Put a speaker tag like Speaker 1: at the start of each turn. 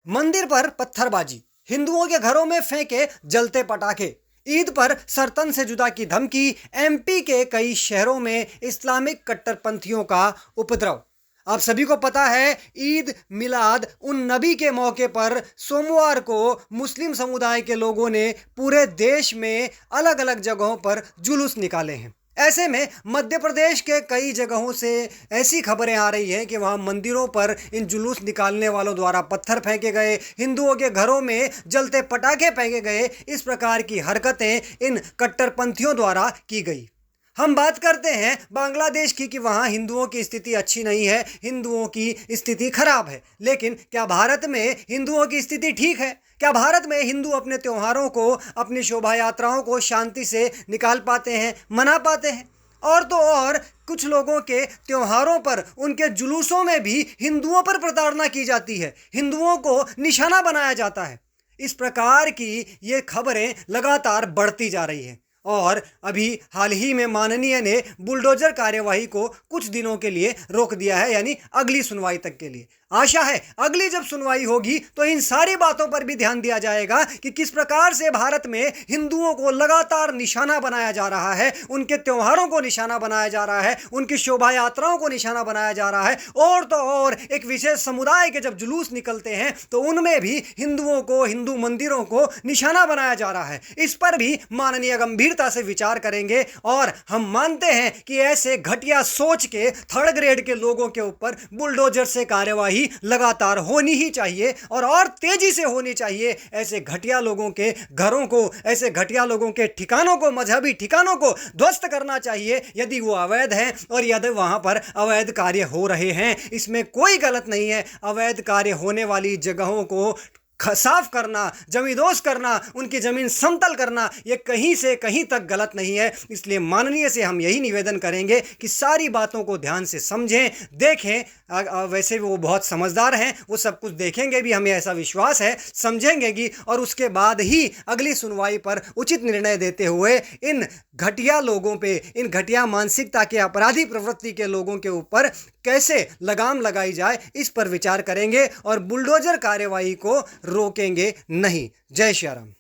Speaker 1: मंदिर पर पत्थरबाजी, हिंदुओं के घरों में फेंके जलते पटाखे, ईद पर सरतन से जुदा की धमकी, एमपी के कई शहरों में इस्लामिक कट्टरपंथियों का उपद्रव। आप सभी को पता है, ईद मिलाद उन नबी के मौके पर सोमवार को मुस्लिम समुदाय के लोगों ने पूरे देश में अलग अलग जगहों पर जुलूस निकाले हैं। ऐसे में मध्य प्रदेश के कई जगहों से ऐसी खबरें आ रही हैं कि वहां मंदिरों पर इन जुलूस निकालने वालों द्वारा पत्थर फेंके गए, हिंदुओं के घरों में जलते पटाखे फेंके गए। इस प्रकार की हरकतें इन कट्टरपंथियों द्वारा की गई। हम बात करते हैं बांग्लादेश की कि वहाँ हिंदुओं की स्थिति अच्छी नहीं है, हिंदुओं की स्थिति खराब है। लेकिन क्या भारत में हिंदुओं की स्थिति ठीक है? क्या भारत में हिंदू अपने त्योहारों को, अपनी शोभा यात्राओं को शांति से निकाल पाते हैं, मना पाते हैं? और तो और कुछ लोगों के त्योहारों पर, उनके जुलूसों में भी हिंदुओं पर प्रताड़ना की जाती है, हिंदुओं को निशाना बनाया जाता है। इस प्रकार की ये खबरें लगातार बढ़ती जा रही हैं और अभी हाल ही में माननीय ने बुलडोजर कार्यवाही को कुछ दिनों के लिए रोक दिया है, यानी अगली सुनवाई तक के लिए। आशा है अगली जब सुनवाई होगी तो इन सारी बातों पर भी ध्यान दिया जाएगा कि किस प्रकार से भारत में हिंदुओं को लगातार निशाना बनाया जा रहा है, उनके त्योहारों को निशाना बनाया जा रहा है, उनकी शोभा यात्राओं को निशाना बनाया जा रहा है। और तो और एक विशेष समुदाय के जब जुलूस निकलते हैं तो उनमें भी हिंदुओं को, हिंदू मंदिरों को निशाना बनाया जा रहा है। इस पर भी माननीय गंभीरता से विचार करेंगे और हम मानते हैं कि ऐसे घटिया सोच के थर्ड ग्रेड के लोगों के ऊपर बुलडोजर से कार्यवाही लगातार होनी ही चाहिए और तेजी से होनी चाहिए। ऐसे घटिया लोगों के घरों को, ऐसे घटिया लोगों के ठिकानों को, मजहबी ठिकानों को ध्वस्त करना चाहिए यदि वो अवैध हैं और यदि वहां पर अवैध कार्य हो रहे हैं। इसमें कोई गलत नहीं है। अवैध कार्य होने वाली जगहों को साफ करना, जमींदोज करना, उनकी ज़मीन समतल करना, ये कहीं से कहीं तक गलत नहीं है। इसलिए माननीय से हम यही निवेदन करेंगे कि सारी बातों को ध्यान से समझें, देखें। वैसे वो बहुत समझदार हैं, वो सब कुछ देखेंगे भी, हमें ऐसा विश्वास है, समझेंगे भी और उसके बाद ही अगली सुनवाई पर उचित निर्णय देते हुए इन घटिया लोगों पे, इन घटिया मानसिकता के, अपराधी प्रवृत्ति के लोगों के ऊपर कैसे लगाम लगाई जाए, इस पर विचार करेंगे और बुलडोजर कार्यवाही को रोकेंगे नहीं। जय श्री राम।